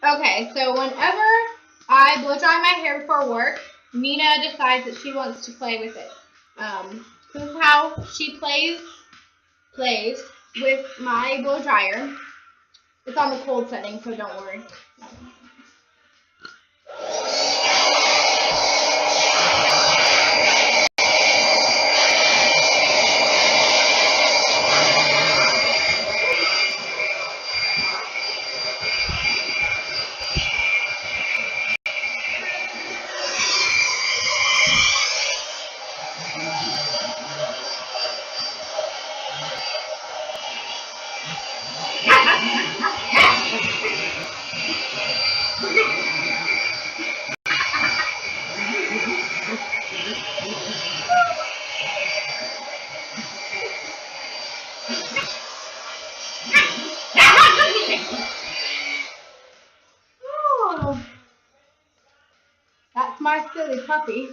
Okay, so whenever I blow dry my hair before work, Nina decides that she wants to play with it. This is how she plays with my blow dryer. It's on the cold setting, so don't worry. Oh, that's my silly puppy.